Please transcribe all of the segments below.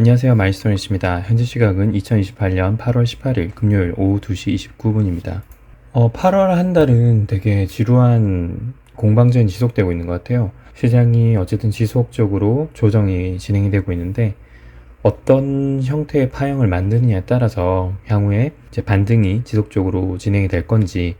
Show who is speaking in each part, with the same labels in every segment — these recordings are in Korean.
Speaker 1: 안녕하세요. 마이스터니스입니다. 현재 시각은 2028년 8월 18일 금요일 오후 2시 29분입니다. 8월 한 달은 되게 지루한 공방전이 지속되고 있는 것 같아요. 시장이 어쨌든 지속적으로 조정이 진행이 되고 있는데 어떤 형태의 파형을 만드느냐에 따라서 향후에 이제 반등이 지속적으로 진행이 될 건지,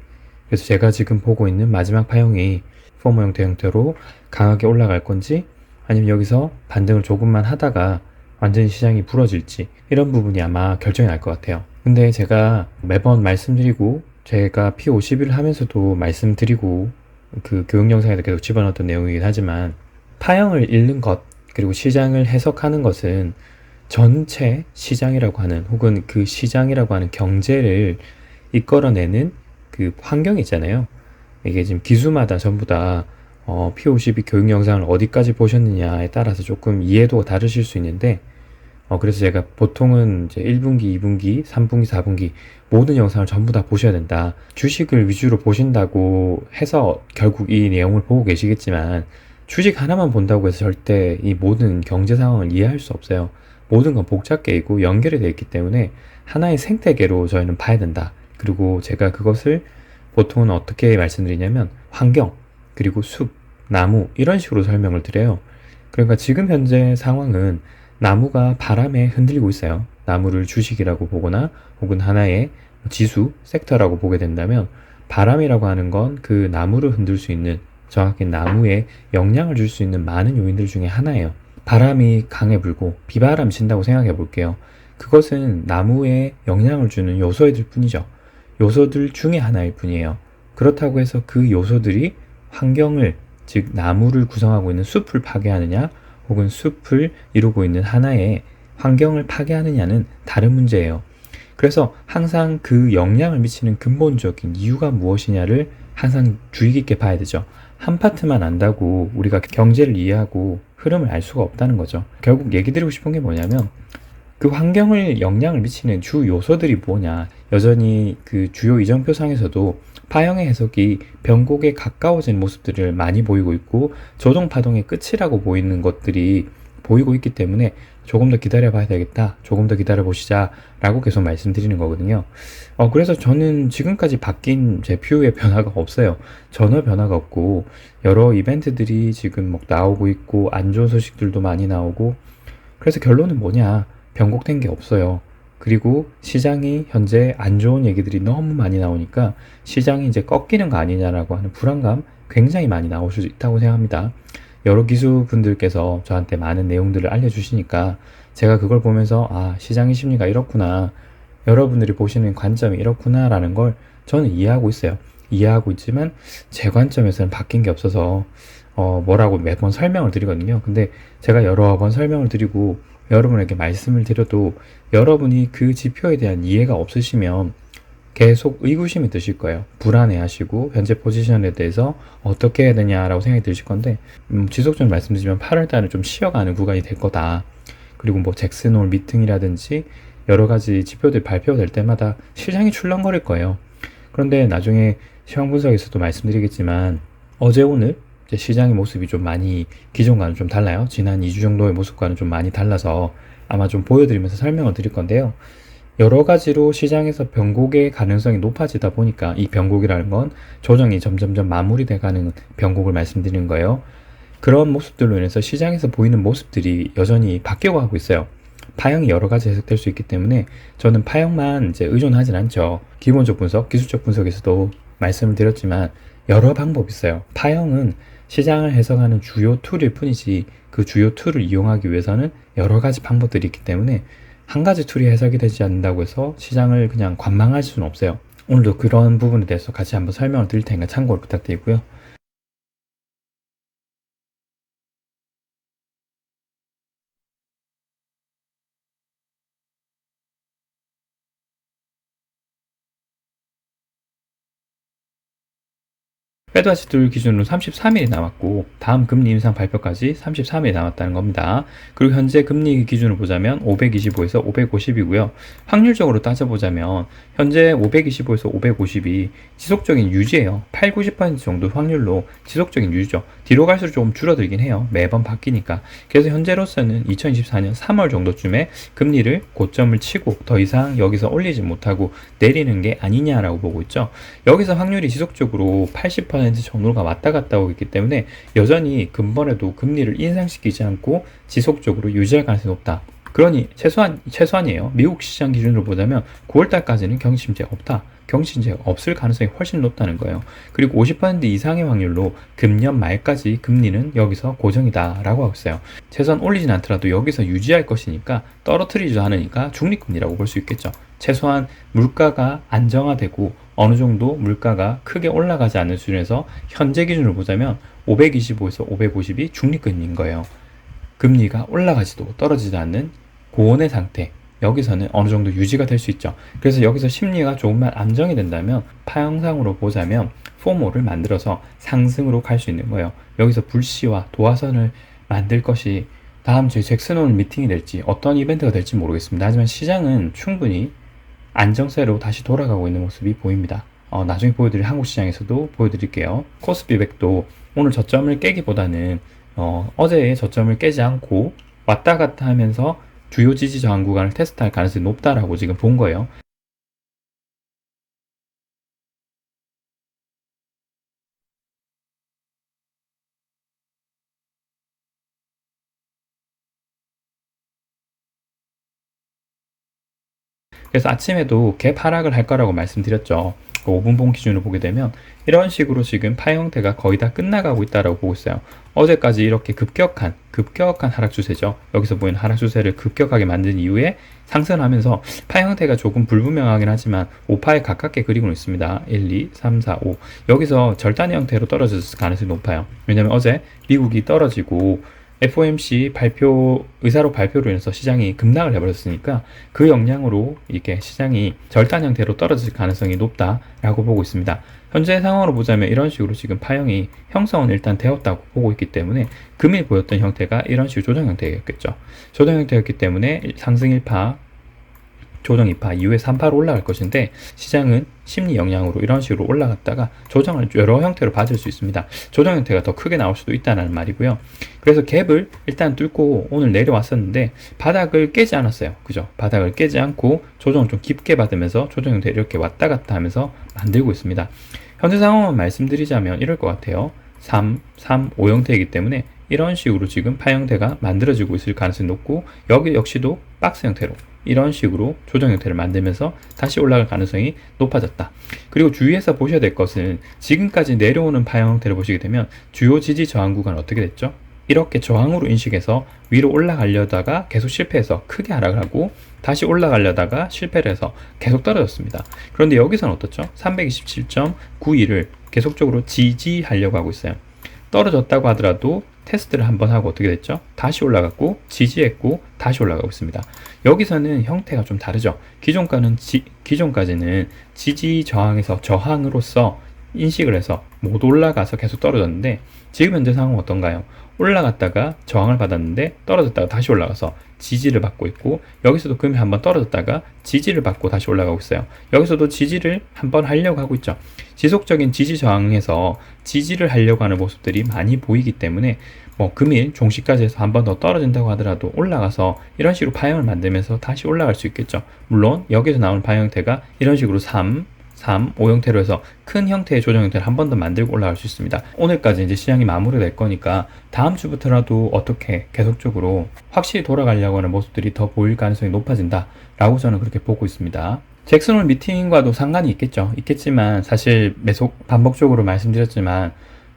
Speaker 1: 그래서 제가 지금 보고 있는 마지막 파형이 포머 형태로 강하게 올라갈 건지, 아니면 여기서 반등을 조금만 하다가 완전히 시장이 부러질지, 이런 부분이 아마 결정이 날 것 같아요. 근데 제가 매번 말씀드리고 제가 P50일 하면서도 말씀드리고 그 교육 영상에도 계속 집어넣었던 내용이긴 하지만, 파형을 읽는 것 그리고 시장을 해석하는 것은 전체 시장이라고 하는, 혹은 그 시장이라고 하는 경제를 이끌어내는 그 환경이 있잖아요. 이게 지금 기수마다 전부 다 P52 교육 영상을 어디까지 보셨느냐에 따라서 조금 이해도가 다르실 수 있는데, 그래서 제가 보통은 이제 1분기, 2분기, 3분기, 4분기 모든 영상을 전부 다 보셔야 된다. 주식을 위주로 보신다고 해서 결국 이 내용을 보고 계시겠지만, 주식 하나만 본다고 해서 절대 이 모든 경제 상황을 이해할 수 없어요. 모든 건 복잡계 있고 연결이 되어 있기 때문에 하나의 생태계로 저희는 봐야 된다. 그리고 제가 그것을 보통은 어떻게 말씀드리냐면 환경, 그리고 숲, 나무 이런 식으로 설명을 드려요. 그러니까 지금 현재 상황은 나무가 바람에 흔들리고 있어요. 나무를 주식이라고 보거나 혹은 하나의 지수, 섹터라고 보게 된다면, 바람이라고 하는 건 그 나무를 흔들 수 있는, 정확히 나무에 영향을 줄 수 있는 많은 요인들 중에 하나예요. 바람이 강해 불고 비바람이 친다고 생각해 볼게요. 그것은 나무에 영향을 주는 요소들 뿐이죠. 요소들 중에 하나일 뿐이에요. 그렇다고 해서 그 요소들이 환경을, 즉 나무를 구성하고 있는 숲을 파괴하느냐, 혹은 숲을 이루고 있는 하나의 환경을 파괴하느냐는 다른 문제예요. 그래서 항상 그 영향을 미치는 근본적인 이유가 무엇이냐를 항상 주의 깊게 봐야 되죠. 한 파트만 안다고 우리가 경제를 이해하고 흐름을 알 수가 없다는 거죠. 결국 얘기 드리고 싶은 게 뭐냐면, 그 환경을 영향을 미치는 주 요소들이 뭐냐. 여전히 그 주요 이정표상에서도 파형의 해석이 변곡에 가까워진 모습들을 많이 보이고 있고, 조정 파동의 끝이라고 보이는 것들이 보이고 있기 때문에 조금 더 기다려 봐야 되겠다, 조금 더 기다려 보시자 라고 계속 말씀드리는 거거든요. 그래서 저는 지금까지 바뀐 제 뷰의 변화가 없어요. 전혀 변화가 없고, 여러 이벤트들이 지금 막 나오고 있고 안 좋은 소식들도 많이 나오고, 그래서 결론은 뭐냐, 변곡된 게 없어요. 그리고 시장이 현재 안 좋은 얘기들이 너무 많이 나오니까 시장이 이제 꺾이는 거 아니냐라고 하는 불안감 굉장히 많이 나올 수 있다고 생각합니다. 여러 기수분들께서 저한테 많은 내용들을 알려주시니까 제가 그걸 보면서, 아, 시장의 심리가 이렇구나, 여러분들이 보시는 관점이 이렇구나라는 걸 저는 이해하고 있어요. 이해하고 있지만 제 관점에서는 바뀐 게 없어서 뭐라고 매번 설명을 드리거든요. 근데 제가 여러 번 설명을 드리고 여러분에게 말씀을 드려도 여러분이 그 지표에 대한 이해가 없으시면 계속 의구심이 드실 거예요. 불안해하시고 현재 포지션에 대해서 어떻게 해야 되냐라고 생각이 드실 건데, 지속적으로 말씀드리면 8월 달은 좀 쉬어가는 구간이 될 거다. 그리고 뭐 잭슨홀 미팅이라든지 여러 가지 지표들 발표될 때마다 시장이 출렁거릴 거예요. 그런데 나중에 시황 분석에서도 말씀드리겠지만, 어제 오늘 이제 시장의 모습이 좀 많이 기존과는 좀 달라요. 지난 2주 정도의 모습과는 좀 많이 달라서 아마 좀 보여드리면서 설명을 드릴 건데요. 여러 가지로 시장에서 변곡의 가능성이 높아지다 보니까, 이 변곡이라는 건 조정이 점점점 마무리돼 가는 변곡을 말씀드리는 거예요. 그런 모습들로 인해서 시장에서 보이는 모습들이 여전히 바뀌어 가고 있어요. 파형이 여러 가지 해석될 수 있기 때문에 저는 파형만 이제 의존하진 않죠. 기본적 분석, 기술적 분석에서도 말씀을 드렸지만 여러 방법이 있어요. 파형은 시장을 해석하는 주요 툴일 뿐이지, 그 주요 툴을 이용하기 위해서는 여러 가지 방법들이 있기 때문에 한 가지 툴이 해석이 되지 않는다고 해서 시장을 그냥 관망할 수는 없어요. 오늘도 그런 부분에 대해서 같이 한번 설명을 드릴 테니까 참고를 부탁드리고요. 패드와치들 기준으로 33일이 남았고 다음 금리 인상 발표까지 33일이 남았다는 겁니다. 그리고 현재 금리 기준으로 보자면 525에서 550이고요. 확률적으로 따져보자면 현재 525에서 550이 지속적인 유지예요. 8, 90% 정도 확률로 지속적인 유지죠. 뒤로 갈수록 좀 줄어들긴 해요. 매번 바뀌니까. 그래서 현재로서는 2024년 3월 정도쯤에 금리를 고점을 치고 더 이상 여기서 올리지 못하고 내리는 게 아니냐라고 보고 있죠. 여기서 확률이 지속적으로 80% 정도가 왔다 갔다 오고 있기 때문에 여전히 근본에도 금리를 인상시키지 않고 지속적으로 유지할 가능성이 높다. 그러니 최소한이에요. 미국 시장 기준으로 보자면 9월달까지는 경기심재가 없다. 경기심재가 없을 가능성이 훨씬 높다는 거예요. 그리고 50% 이상의 확률로 금년 말까지 금리는 여기서 고정이다라고 하고 있어요. 최소한 올리진 않더라도 여기서 유지할 것이니까 떨어뜨리지도 않으니까 중립금리라고 볼 수 있겠죠. 최소한 물가가 안정화되고 어느 정도 물가가 크게 올라가지 않는 수준에서 현재 기준으로 보자면 525에서 550이 중립금리인 거예요. 금리가 올라가지도 떨어지지 않는 고온의 상태. 여기서는 어느 정도 유지가 될 수 있죠. 그래서 여기서 심리가 조금만 안정이 된다면 파형상으로 보자면 포모를 만들어서 상승으로 갈 수 있는 거예요. 여기서 불씨와 도화선을 만들 것이 다음 주에 잭슨홀 미팅이 될지 어떤 이벤트가 될지 모르겠습니다. 하지만 시장은 충분히 안정세로 다시 돌아가고 있는 모습이 보입니다. 나중에 보여드릴 한국 시장에서도 보여드릴게요. 코스피 100도 오늘 저점을 깨기보다는 어제의 저점을 깨지 않고 왔다 갔다 하면서 주요 지지 저항 구간을 테스트할 가능성이 높다라고 지금 본 거예요. 그래서 아침에도 갭 하락을 할 거라고 말씀드렸죠. 5분봉 기준으로 보게 되면 이런 식으로 지금 파이 형태가 거의 다 끝나가고 있다라고 보고 있어요. 어제까지 이렇게 급격한 하락 추세죠. 여기서 보이는 하락 추세를 급격하게 만든 이후에 상승하면서 파이 형태가 조금 불분명하긴 하지만 5파에 가깝게 그리고 있습니다. 1, 2, 3, 4, 5. 여기서 절단의 형태로 떨어졌을 가능성이 높아요. 왜냐면 어제 미국이 떨어지고 FOMC 의사록 발표로 인해서 시장이 급락을 해버렸으니까 그 영향으로 이렇게 시장이 절단 형태로 떨어질 가능성이 높다라고 보고 있습니다. 현재 상황으로 보자면 이런 식으로 지금 파형이 형성은 일단 되었다고 보고 있기 때문에 금일 보였던 형태가 이런 식으로 조정 형태였겠죠. 조정 형태였기 때문에 상승 1파, 조정 2파 이후에 3파로 올라갈 것인데 시장은 심리 영향으로 이런 식으로 올라갔다가 조정을 여러 형태로 받을 수 있습니다. 조정 형태가 더 크게 나올 수도 있다는 말이고요. 그래서 갭을 일단 뚫고 오늘 내려왔었는데 바닥을 깨지 않았어요. 그죠? 바닥을 깨지 않고 조정을 좀 깊게 받으면서 조정 형태 이렇게 왔다 갔다 하면서 만들고 있습니다. 현재 상황만 말씀드리자면 이럴 것 같아요. 3, 3, 5 형태이기 때문에 이런 식으로 지금 파 형태가 만들어지고 있을 가능성이 높고 여기 역시도 박스 형태로 이런 식으로 조정 형태를 만들면서 다시 올라갈 가능성이 높아졌다. 그리고 주의해서 보셔야 될 것은 지금까지 내려오는 파형 형태를 보시게 되면 주요 지지 저항 구간은 어떻게 됐죠? 이렇게 저항으로 인식해서 위로 올라가려다가 계속 실패해서 크게 하락을 하고 다시 올라가려다가 실패를 해서 계속 떨어졌습니다. 그런데 여기서는 어떻죠? 327.92를 계속적으로 지지하려고 하고 있어요. 떨어졌다고 하더라도 테스트를 한번 하고 어떻게 됐죠? 다시 올라갔고 지지했고 다시 올라가고 있습니다. 여기서는 형태가 좀 다르죠. 기존까지는 지지 저항에서 저항으로서 인식을 해서 못 올라가서 계속 떨어졌는데 지금 현재 상황은 어떤가요? 올라갔다가 저항을 받았는데 떨어졌다가 다시 올라가서 지지를 받고 있고 여기서도 금이 한번 떨어졌다가 지지를 받고 다시 올라가고 있어요. 여기서도 지지를 한번 하려고 하고 있죠. 지속적인 지지 저항에서 지지를 하려고 하는 모습들이 많이 보이기 때문에 금일 종시까지 해서 한 번 더 떨어진다고 하더라도 올라가서 이런 식으로 파형을 만들면서 다시 올라갈 수 있겠죠. 물론 여기서 나오는 파형 형태가 이런 식으로 3, 5 형태로 해서 큰 형태의 조정 형태를 한 번 더 만들고 올라갈 수 있습니다. 오늘까지 이제 시장이 마무리될 거니까 다음 주부터라도 어떻게 계속적으로 확실히 돌아가려고 하는 모습들이 더 보일 가능성이 높아진다 라고 저는 그렇게 보고 있습니다. 잭슨홀 미팅과도 상관이 있겠지만 사실 반복적으로 말씀드렸지만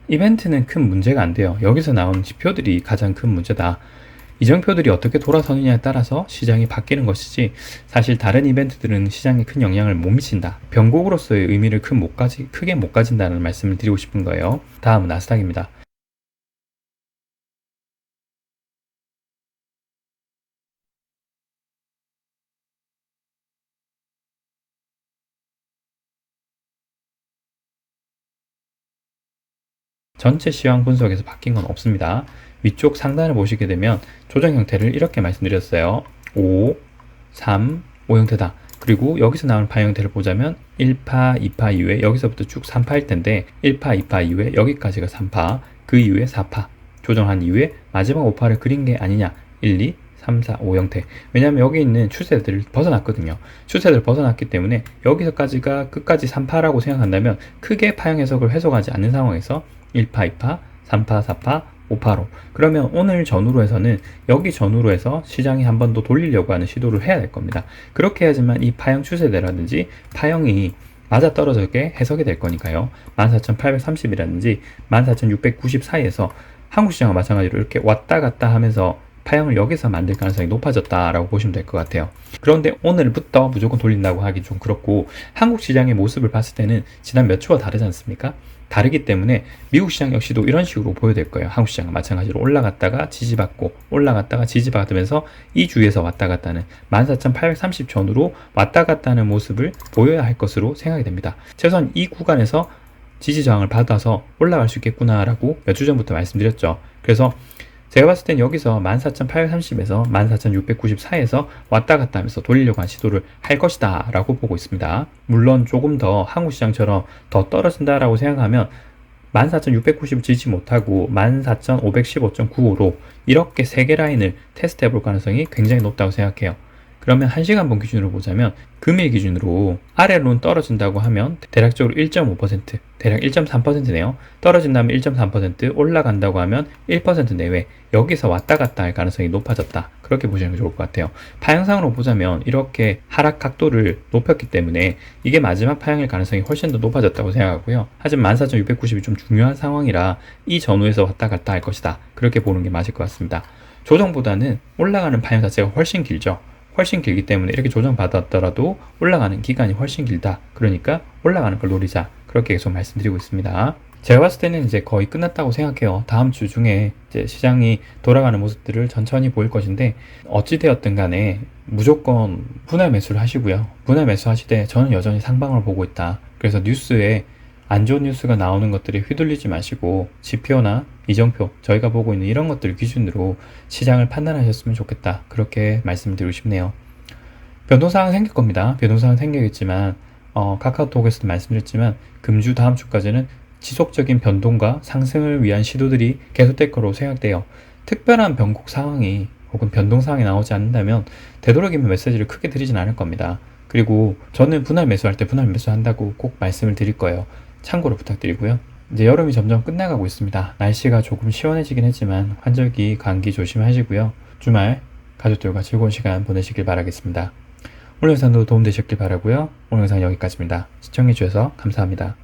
Speaker 1: 이벤트는 큰 문제가 안 돼요. 여기서 나오는 지표들이 가장 큰 문제다. 이정표들이 어떻게 돌아서느냐에 따라서 시장이 바뀌는 것이지 사실 다른 이벤트들은 시장에 큰 영향을 못 미친다. 변곡으로서의 의미를 크게 못 가진다는 말씀을 드리고 싶은 거예요. 다음은 나스닥입니다. 전체 시황 분석에서 바뀐 건 없습니다. 위쪽 상단을 보시게 되면 조정 형태를 이렇게 말씀드렸어요. 5, 3, 5 형태다. 그리고 여기서 나오는 파 형태를 보자면 1파, 2파 이후에 여기서부터 쭉 3파일 텐데 1파, 2파 이후에 여기까지가 3파, 그 이후에 4파 조정한 이후에 마지막 5파를 그린 게 아니냐. 1, 2, 3, 4, 5 형태. 왜냐하면 여기 있는 추세들을 벗어났거든요. 추세들을 벗어났기 때문에 여기서까지가 끝까지 3파라고 생각한다면 크게 파형 해석을 해석하지 않는 상황에서 1파, 2파, 3파, 4파, 5파로. 그러면 오늘 전후로 해서는 여기 전후로 해서 시장이 한 번 더 돌리려고 하는 시도를 해야 될 겁니다. 그렇게 해야지만 이 파형 추세대라든지 파형이 맞아떨어지게 해석이 될 거니까요. 14,830이라든지 14,690 사이에서 한국 시장과 마찬가지로 이렇게 왔다 갔다 하면서 파형을 여기서 만들 가능성이 높아졌다라고 보시면 될 것 같아요. 그런데 오늘부터 무조건 돌린다고 하기 좀 그렇고 한국 시장의 모습을 봤을 때는 지난 몇 주와 다르지 않습니까? 다르기 때문에 미국 시장 역시도 이런 식으로 보여야 거예요. 한국 시장과 마찬가지로 올라갔다가 지지받고 올라갔다가 지지받으면서 이 주에서 왔다 갔다 하는 14,830 전후로 왔다 갔다 하는 모습을 보여야 할 것으로 생각이 됩니다. 최소한 이 구간에서 지지 저항을 받아서 올라갈 수 있겠구나라고 몇 주 전부터 말씀드렸죠. 그래서 제가 봤을 땐 여기서 14,830에서 14,694에서 왔다 갔다 하면서 돌리려고 한 시도를 할 것이다 라고 보고 있습니다. 물론 조금 더 한국 시장처럼 더 떨어진다라고 생각하면 14,690을 지지 못하고 14,515.95로 이렇게 3개 라인을 테스트 해볼 가능성이 굉장히 높다고 생각해요. 그러면 1시간분 기준으로 보자면 금일 기준으로 아래로는 떨어진다고 하면 대략적으로 1.5%, 대략 1.3%네요. 떨어진다면 1.3%, 올라간다고 하면 1% 내외, 여기서 왔다 갔다 할 가능성이 높아졌다. 그렇게 보시는 게 좋을 것 같아요. 파형상으로 보자면 이렇게 하락 각도를 높였기 때문에 이게 마지막 파형일 가능성이 훨씬 더 높아졌다고 생각하고요. 하지만 14,690이 좀 중요한 상황이라 이 전후에서 왔다 갔다 할 것이다. 그렇게 보는 게 맞을 것 같습니다. 조정보다는 올라가는 파형 자체가 훨씬 길죠. 훨씬 길기 때문에 이렇게 조정받았더라도 올라가는 기간이 훨씬 길다. 그러니까 올라가는 걸 노리자. 그렇게 계속 말씀드리고 있습니다. 제가 봤을 때는 이제 거의 끝났다고 생각해요. 다음 주 중에 이제 시장이 돌아가는 모습들을 천천히 보일 것인데 어찌되었든 간에 무조건 분할 매수를 하시고요. 분할 매수 하시되 저는 여전히 상방을 보고 있다. 그래서 뉴스에 안 좋은 뉴스가 나오는 것들에 휘둘리지 마시고 지표나 이정표, 저희가 보고 있는 이런 것들을 기준으로 시장을 판단하셨으면 좋겠다. 그렇게 말씀드리고 싶네요. 변동사항은 생길 겁니다. 변동사항은 생기겠지만 카카오톡에서도 말씀드렸지만 금주 다음 주까지는 지속적인 변동과 상승을 위한 시도들이 계속될 거로 생각돼요. 특별한 변곡 상황이 혹은 변동 상황이 나오지 않는다면 되도록이면 메시지를 크게 드리진 않을 겁니다. 그리고 저는 분할 매수할 때 분할 매수한다고 꼭 말씀을 드릴 거예요. 참고로 부탁드리고요. 이제 여름이 점점 끝나가고 있습니다. 날씨가 조금 시원해지긴 했지만 환절기, 감기 조심하시고요. 주말 가족들과 즐거운 시간 보내시길 바라겠습니다. 오늘 영상도 도움되셨길 바라고요. 오늘 영상 여기까지입니다. 시청해주셔서 감사합니다.